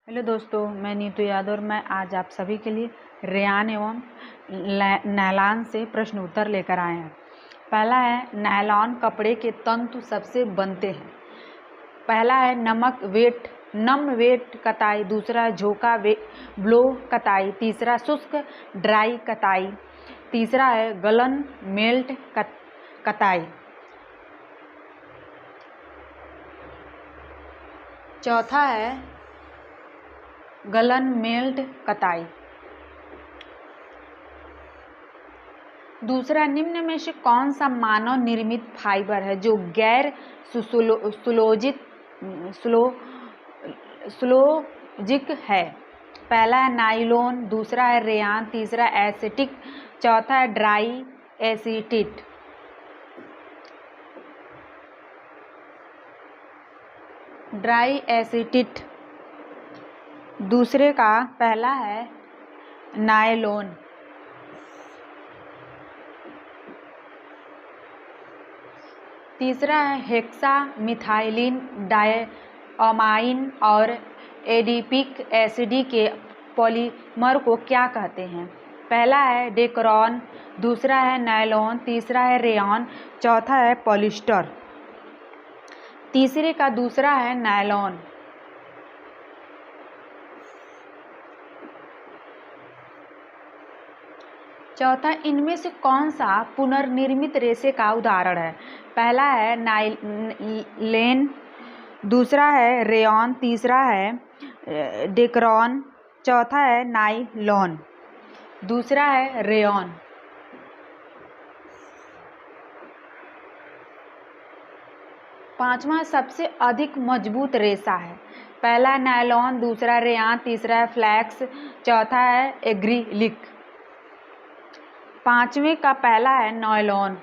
Hello दोस्तों, मैं नीतू यादव और मैं आज आप सभी के लिए रेयान एवं नायलॉन से प्रश्न उत्तर लेकर आए हैं। पहला है, नायलॉन कपड़े के तंतु सबसे बनते हैं। पहला है नम वेट कताई, दूसरा है झोंका ब्लो कताई, तीसरा शुष्क ड्राई कताई, तीसरा है गलन मेल्ट कताई, चौथा है गलन मेल्ट कताई। दूसरा, निम्न में से कौन सा मानव निर्मित फाइबर है जो गैर सुलोजिक है? पहला है नायलॉन, दूसरा है रेयान, तीसरा एसिटिक, चौथा है ड्राई एसिटिट। ड्राई एसिटिट दूसरे का पहला है नायलॉन। तीसरा है हेक्सा मिथाइलिन डायअमाइन और एडिपिक एसिड के पॉलीमर को क्या कहते हैं? पहला है डेक्रोन, दूसरा है नायलॉन, तीसरा है रेयॉन, चौथा है पॉलिस्टर। तीसरे का दूसरा है नायलॉन। चौथा, इनमें से कौन सा पुनर्निर्मित रेशे का उदाहरण है? पहला है नायलेन, दूसरा है रेयॉन, तीसरा है डेक्रोन, चौथा है नायलॉन। दूसरा है रेयॉन। पांचवा सबसे अधिक मजबूत रेशा है। पहला है नायलॉन, दूसरा रेयॉन, तीसरा है फ्लैक्स, चौथा है एक्रिलिक। पांचवें का पहला है नायलॉन।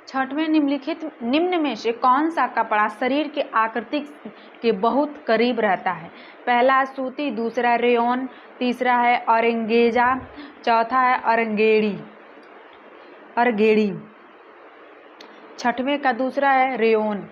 छठवें, निम्न में से कौन सा कपड़ा शरीर के आकृति के बहुत करीब रहता है? पहला सूती, दूसरा रेयॉन, तीसरा है ऑरेंगेजा, चौथा है अर्गेड़ी। छठवें का दूसरा है रेयॉन।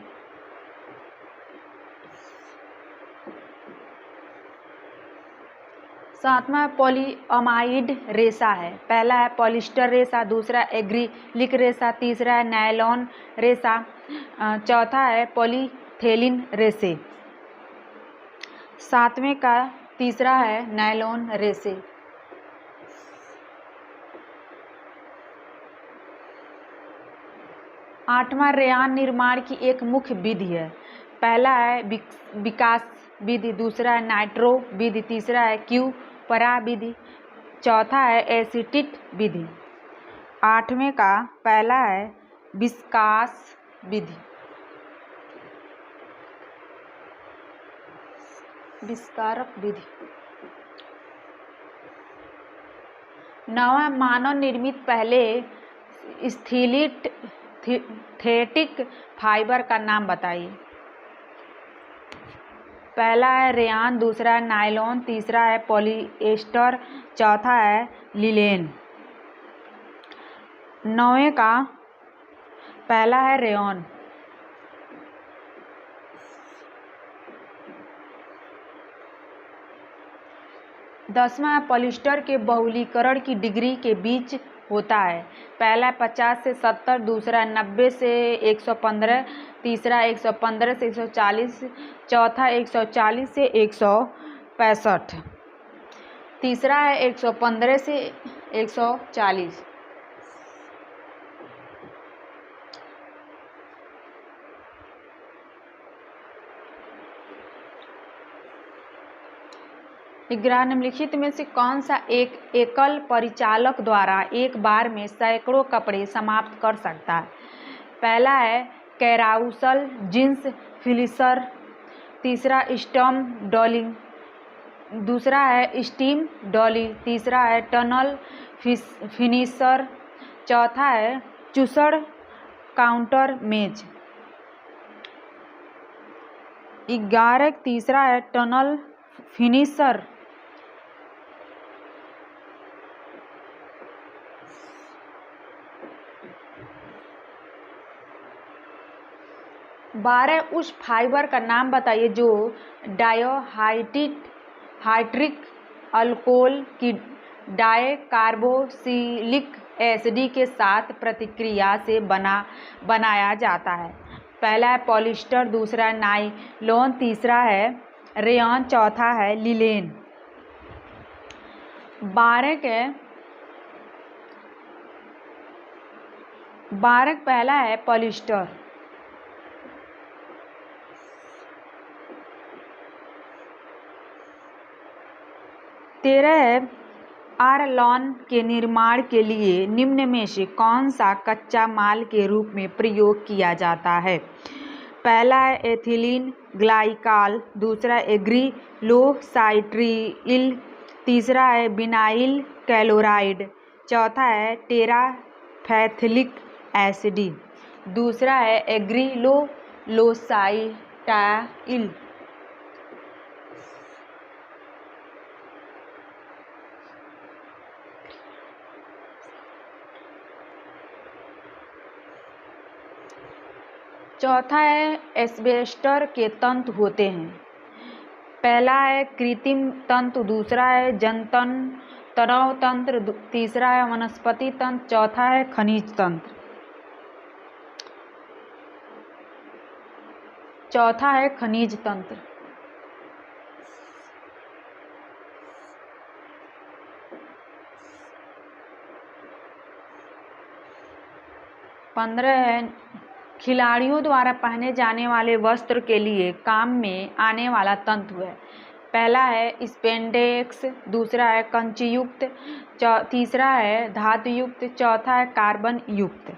सातवां पॉलीअमाइड रेशा है। पहला है पॉलिस्टर रेशा, दूसरा एक्रिलिक रेशा, तीसरा है नायलॉन रेशा, चौथा है पॉलीथेलिन रेशे। सातवें का तीसरा है नायलॉन रेशे। आठवां, रेयान निर्माण की एक मुख्य विधि है। पहला है विकास विधि, दूसरा है नाइट्रो विधि, तीसरा है क्यूपरा विधि, चौथा है एसिटिट विधि। आठवें का पहला है विकास विधि। विस्कारक विधि। नौवां, मानव निर्मित पहले सिंथेटिक फाइबर का नाम बताइए। पहला है रेयान, दूसरा है नायलॉन, तीसरा है पॉलिएस्टर, चौथा है लिनेन। नौवें का पहला है रेयॉन। दसवां, पॉलिएस्टर के बहुलीकरण की डिग्री के बीच होता है। पहला 50 से 70, दूसरा 90 से 115, तीसरा 115 से 140, चौथा 140 से 165। तीसरा है 115 से 140। निम्नलिखित में से कौन सा एक एकल परिचालक द्वारा एक बार में सैकड़ों कपड़े समाप्त कर सकता है? पहला है कैराउसल जींस फिनिशर, तीसरा स्टॉम डॉलिंग, दूसरा है स्टीम डॉली, तीसरा है टनल फिनिशर, चौथा है चूसड़ काउंटर मेज। 11, तीसरा है टनल फिनिशर। 12 उस फाइबर का नाम बताइए जो हाइड्रिक अल्कोहल की डाइकार्बोक्सिलिक एसिड के साथ प्रतिक्रिया से बनाया जाता है। पहला है पॉलिएस्टर, दूसरा है नायलॉन, तीसरा है रेयॉन, चौथा है लिनेन। 12 पहला है पॉलिएस्टर, तेरह है आरलॉन के निर्माण के लिए निम्न में से कौन सा कच्चा माल के रूप में प्रयोग किया जाता है? पहला है एथिलीन ग्लाइकॉल, दूसरा एग्रीलोसाइट्रिल, तीसरा है विनाइल क्लोराइड, चौथा है टेराफैथिलिक एसिड, दूसरा है एग्रीलोसाइटाइल। चौथा है एस्बेस्टर के तंतु होते हैं। पहला है कृत्रिम तंतु, दूसरा है तनव तंत्र, तीसरा है वनस्पति तंत्र, चौथा है खनिज तंत्र। चौथा है खनिज तंत्र। पंद्रह है खिलाड़ियों द्वारा पहने जाने वाले वस्त्र के लिए काम में आने वाला तंतु है। पहला है स्पेंडेक्स, दूसरा है कंचयुक्त, तीसरा है धातुयुक्त, चौथा है कार्बन युक्त।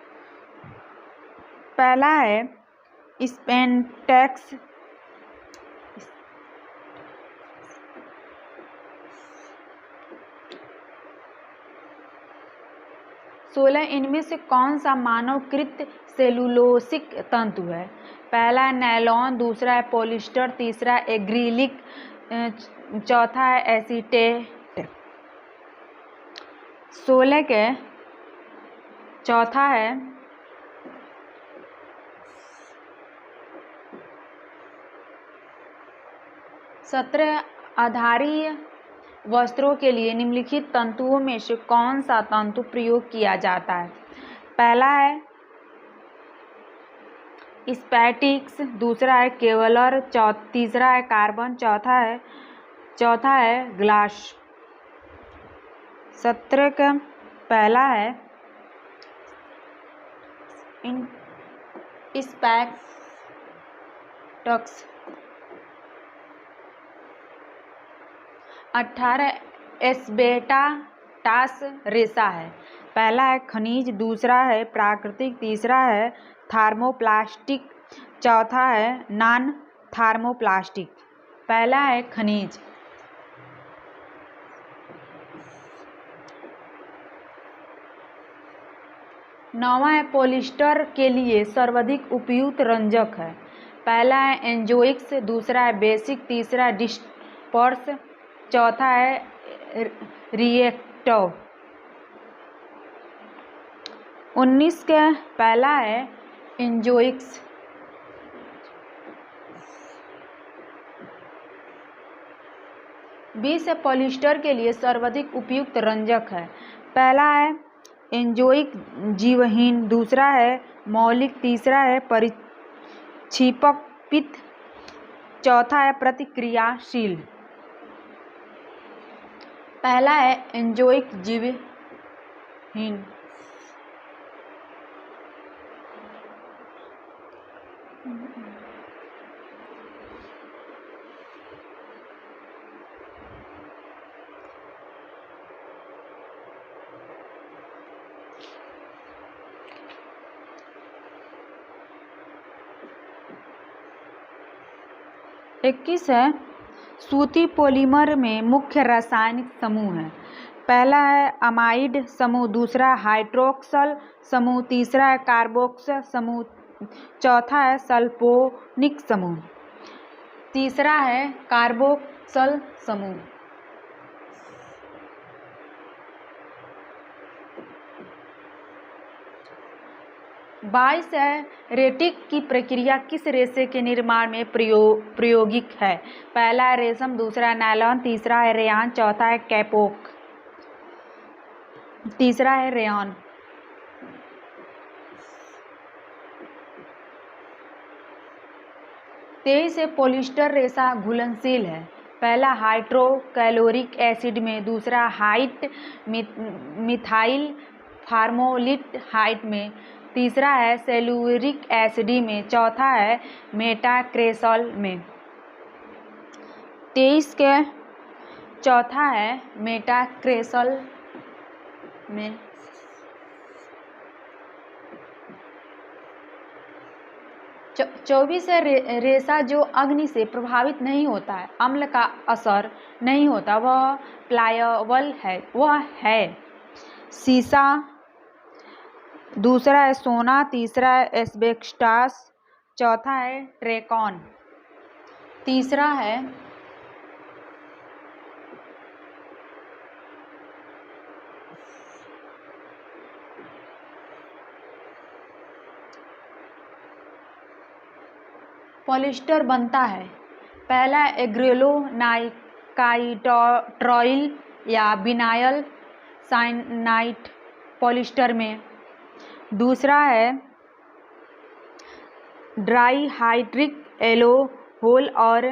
पहला है स्पेंडेक्स। 16 इनमें से कौन सा मानवकृत सेलुलोसिक तंतु है? पहला है नायलॉन, दूसरा है पॉलिएस्टर, तीसरा एक्रिलिक, चौथा है एसीटेट। 16 के चौथा है सत्रह आधारीय वस्त्रों के लिए निम्नलिखित तंतुओं में से कौन सा तंतु प्रयोग किया जाता है? पहला है स्पैटिक्स, दूसरा है केवलर, तीसरा है कार्बन, चौथा है ग्लास। 17 का पहला है स्पैटिक्स। 18 एस्बेस्टास रेशा है। पहला है खनिज, दूसरा है प्राकृतिक, तीसरा है थर्मोप्लास्टिक, चौथा है नॉन थर्मोप्लास्टिक। पहला है खनिज। नौवां है पॉलिएस्टर के लिए सर्वाधिक उपयुक्त रंजक है। पहला है एंजोइक्स, दूसरा है बेसिक, तीसरा है डिस्पर्स, चौथा है रिएक्टिव। 19 का पहला है एंजोइक्स। 20 पॉलिएस्टर के लिए सर्वाधिक उपयुक्त रंजक है। पहला है एंजोइक जीवहीन, दूसरा है मौलिक, तीसरा है परिक्षेपित, चौथा है प्रतिक्रियाशील। पहला है एंजोइक जीवहीन। इक्कीस है सूती पॉलीमर में मुख्य रासायनिक समूह है। पहला है अमाइड समूह, दूसरा हाइड्रोक्सल समूह, तीसरा है कार्बोक्सल समूह, चौथा है सल्फोनिक समूह। तीसरा है कार्बोक्सल समूह। 22 है रेटिक की प्रक्रिया किस रेशे के निर्माण में प्रायोगिक है? पहला है रेशम, दूसरा है नायलॉन, तीसरा है रेयान, चौथा है कैपोक, तीसरा है रेयॉन। 23 है पॉलिएस्टर रेशा घुलनशील है। पहला हाइड्रोक्लोरिक एसिड में, दूसरा हाइट मिथाइल फॉर्मोल्डिहाइड में, तीसरा है सेल्यूरिक एसिड में, चौथा है मेटाक्रेसोल में। 23 के चौथा है मेटाक्रेसोल में। 24 है रेशा जो अग्नि से प्रभावित नहीं होता है, अम्ल का असर नहीं होता, वह प्लायबल है, वह है सीसा, दूसरा है सोना, तीसरा है एस्बेस्टॉस, चौथा है ट्रेकॉन, तीसरा है पॉलिएस्टर बनता है। पहला एग्रेलोनाइट्राइल या विनाइल साइनाइड पॉलिएस्टर में, दूसरा है डाइहाइड्रिक एल्कोहल और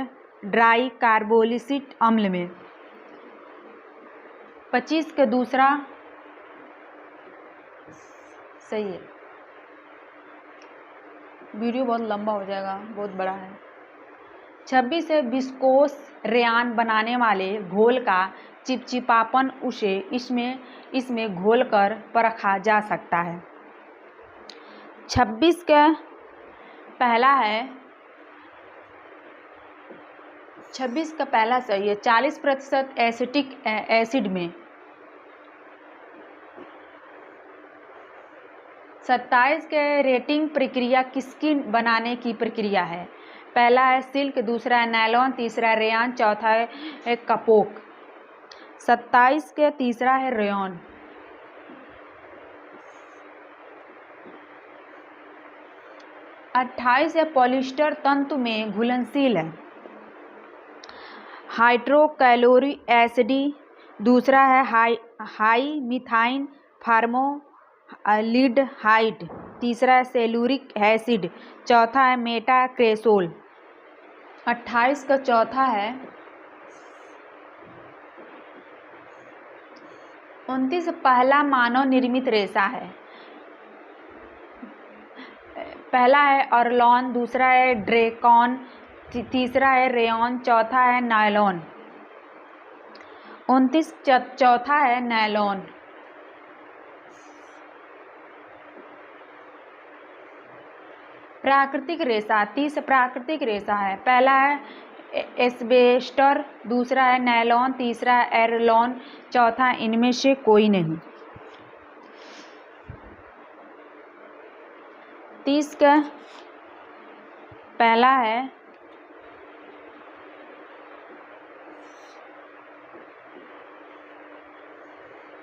डाई कार्बोक्सिलिक अम्ल में। 25 का दूसरा सही है। वीडियो बहुत लंबा हो जाएगा, बहुत बड़ा है। 26 है विस्कोस रेयान बनाने वाले घोल का चिपचिपापन उसे इसमें घोलकर परखा जा सकता है। 26 का पहला है, 26 का पहला सही है। 40% एसिटिक एसिड में, 27 के रेटिंग प्रक्रिया किसकी बनाने की प्रक्रिया है? पहला है सिल्क, दूसरा है नायलॉन, तीसरा है रेयान, चौथा है कपोक। 27 के तीसरा है रेयॉन। 28 है पॉलिएस्टर तंतु में घुलनशील है। हाइड्रोक्लोरिक एसिड, दूसरा है हाई मिथाइल फॉर्मोल्डिहाइड, तीसरा है सेल्यूरिक एसिड, चौथा है मेटाक्रेसोल। 28 का चौथा है। 29 पहला मानव निर्मित रेशा है। पहला है ऑर्लॉन, दूसरा है ड्रेकॉन, तीसरा है रेयॉन, चौथा है नायलॉन। 29 चौथा है नायलॉन। प्राकृतिक रेशा, 30 प्राकृतिक रेशा है। पहला है एस्बेस्टर, दूसरा है नायलॉन, तीसरा है एर्लॉन, चौथा इनमें से कोई नहीं। 30 का पहला है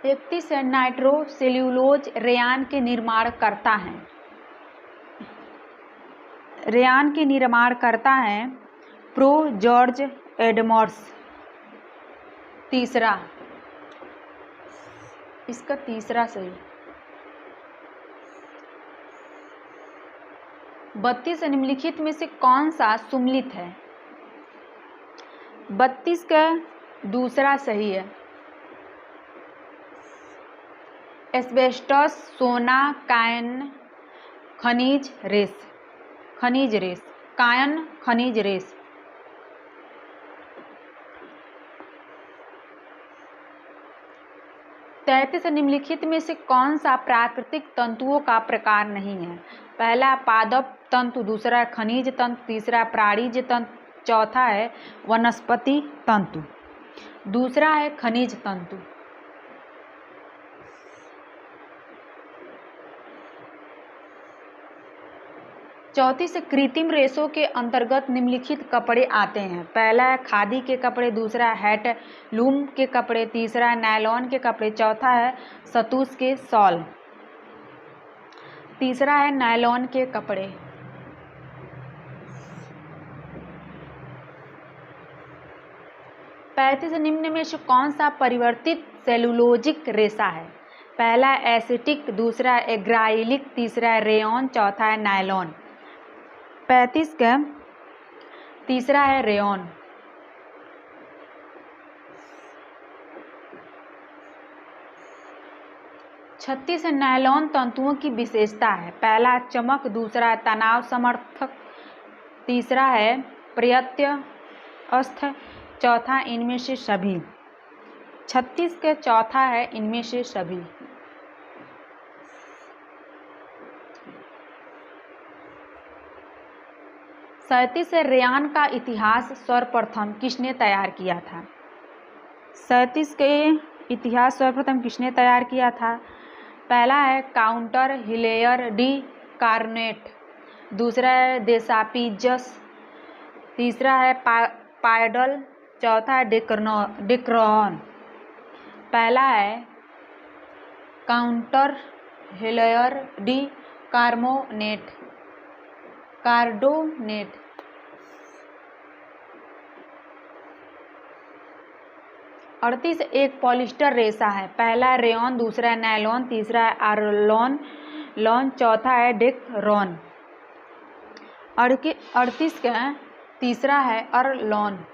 इकतीस नाइट्रोसेल्यूलोज रेयान के निर्माण करता है। रेयान के निर्माण करता है प्रो जॉर्ज एडमर्स। तीसरा, इसका तीसरा सही। 32 निम्नलिखित में से कौन सा सुमेलित है? 32 का दूसरा सही है। एस्बेस्टॉस, सोना, कायन, खनिज रेस, कायन खनिज रेस। 33 निम्नलिखित में से कौन सा प्राकृतिक तंतुओं का प्रकार नहीं है? पहला पादप तंतु, दूसरा खनिज तंतु, तीसरा प्राणिज तंतु, चौथा है वनस्पति तंतु, दूसरा है खनिज तंतु। 34 कृत्रिम रेशों के अंतर्गत निम्नलिखित कपड़े आते हैं। पहला है खादी के कपड़े, दूसरा है हैंडलूम के कपड़े, तीसरा है नायलॉन के कपड़े, चौथा है शतूश के शॉल। तीसरा है नायलॉन के कपड़े। पैंतीस निम्न में से कौन सा परिवर्तित सेलुलोजिक रेशा है? पहला एसिटिक, दूसरा एग्राइलिक, तीसरा रेयॉन, चौथा है नायलॉन। 35 का तीसरा है रेयॉन। 36 नायलॉन तंतुओं की विशेषता है। पहला चमक, दूसरा तनाव समर्थक, तीसरा है प्रत्यस्थ, चौथा इनमें से सभी। 36 के चौथा है इनमें से सभी। सैंतीस रेयान का इतिहास सर्वप्रथम किसने तैयार किया था? 37 के इतिहास सर्वप्रथम किसने तैयार किया था? पहला है काउंटर हिलेयर डी कार्नेट, दूसरा है देसापीजस, तीसरा है पायडल, चौथा है डिक्रॉन। पहला है काउंटर हिलेयर डी कार्डोनेट। अड़तीस एक पॉलिस्टर रेशा है। पहला रेयॉन, दूसरा है नायलॉन, तीसरा है आर्लॉन, चौथा है डिक्रॉन। 38 का तीसरा है अर्लॉन।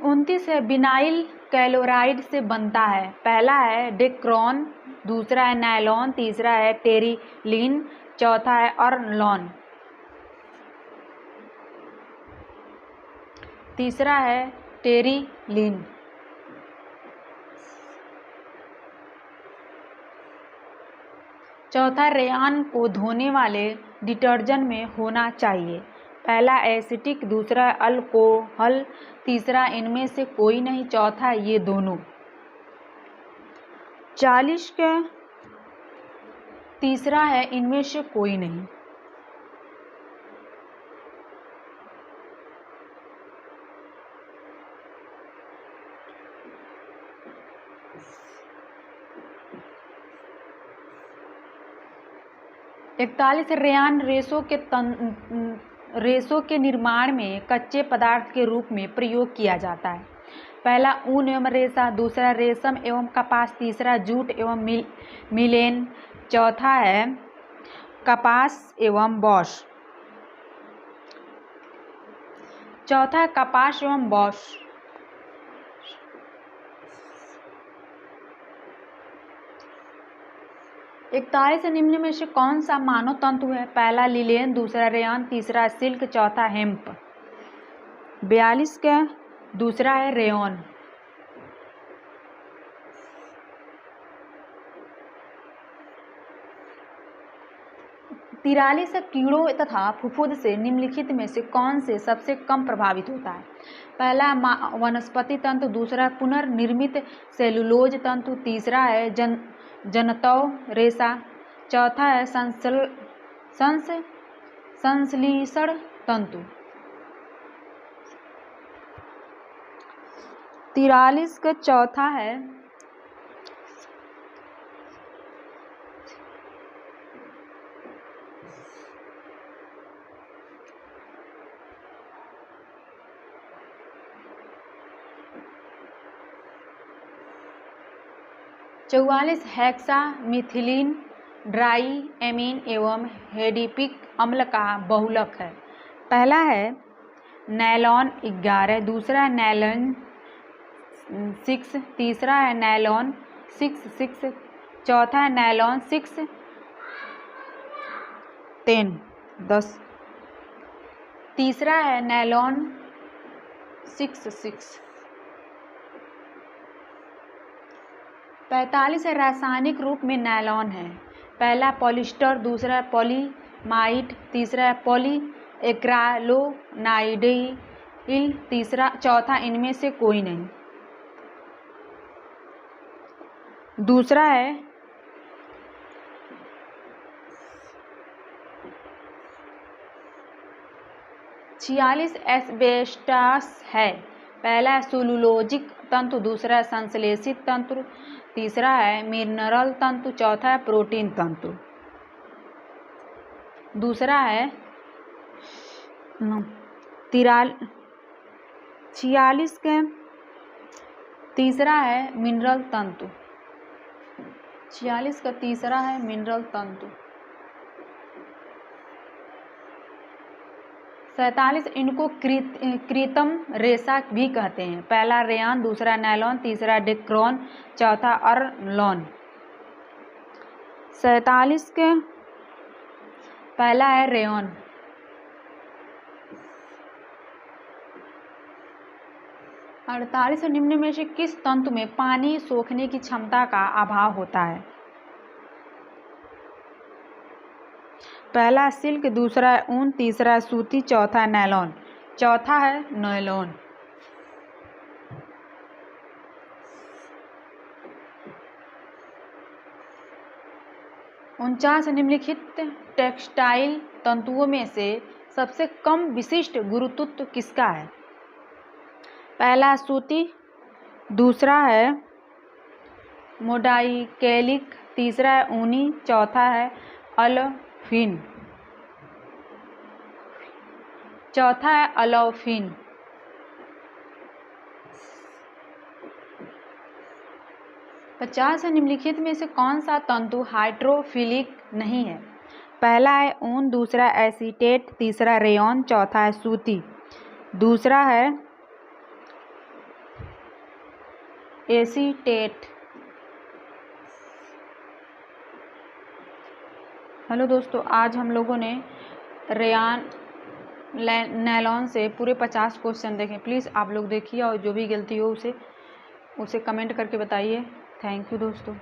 29 है विनाइल क्लोराइड से बनता है। पहला है डिक्रॉन, दूसरा है नायलॉन, तीसरा है टेरिलीन, चौथा है अर्लॉन। तीसरा है टेरिलीन। चौथा रेयान को धोने वाले डिटर्जेंट में होना चाहिए। पहला एसिटिक, दूसरा अल्कोहल, तीसरा इनमें से कोई नहीं, चौथा ये दोनों। 40 का तीसरा है इनमें से कोई नहीं। इकतालीस रेयान रेशों के निर्माण में कच्चे पदार्थ के रूप में प्रयोग किया जाता है। पहला ऊन एवं रेशा, दूसरा रेशम एवं कपास, तीसरा जूट एवं मिलेन, चौथा है कपास एवं बॉश। चौथा कपास एवं बॉश। 41 निम्न में से कौन सा मानव तंतु है? पहला लिलेन, दूसरा रेयॉन, तीसरा सिल्क, चौथा हेम्प। 42 का दूसरा है रेयॉन। 43 कीड़ों तथा फुफुद से निम्नलिखित में से कौन से सबसे कम प्रभावित होता है? पहला वनस्पति तंतु, दूसरा पुनर्निर्मित सेलुलोज तंतु, तीसरा है जंतु रेशा, चौथा है संश्लेषण तंतु। 43 का चौथा है चौवालीस हेक्सा मिथिलीन ड्राई एमीन एवं हेडिपिक अम्ल का बहुलक है। पहला है नायलॉन 11, दूसरा है नायलॉन 6, तीसरा है नायलॉन 6, चौथा है नायलॉन 6, 10, तीसरा है नायलॉन 6। 45 रासायनिक रूप में नायलॉन है। पहला पॉलिस्टर, दूसरा पॉलीमाइड, तीसरा पॉलीएक्राइलोनाइडिल, चौथा इनमें से कोई नहीं। दूसरा है छियालीस एस्बेस्टॉस है। पहला सेलुलोजिक तंतु, दूसरा संश्लेषित तंतु, तीसरा है मिनरल तंतु, चौथा है प्रोटीन तंतु। दूसरा है 46 के तीसरा है मिनरल तंतु। 46 का तीसरा है मिनरल तंतु। 47 इनको कृत्रिम रेशा भी कहते हैं। पहला रेयन, दूसरा नायलॉन, तीसरा डेक्रोन, चौथा अर्लोन। 47 के पहला है रेयन। 48 निम्न में से किस तंतु में पानी सोखने की क्षमता का अभाव होता है? पहला सिल्क, दूसरा है ऊन, तीसरा है सूती, चौथा है नायलॉन। चौथा है नायलॉन। उनचास निम्नलिखित टेक्सटाइल तंतुओं में से सबसे कम विशिष्ट गुरुत्व किसका है? पहला सूती, दूसरा है मोडाइकेलिक, तीसरा है ऊनी, चौथा है अलोफिन। चौथा है अलोफिन। 50 निम्नलिखित में से कौन सा तंतु हाइड्रोफिलिक नहीं है? पहला है ऊन, दूसरा एसीटेट, तीसरा रेयन, चौथा है सूती। दूसरा है एसीटेट। हेलो दोस्तों, आज हम लोगों ने रेयन नायलॉन से पूरे 50 क्वेश्चन देखे। प्लीज़ आप लोग देखिए और जो भी गलती हो उसे कमेंट करके बताइए। थैंक यू दोस्तों।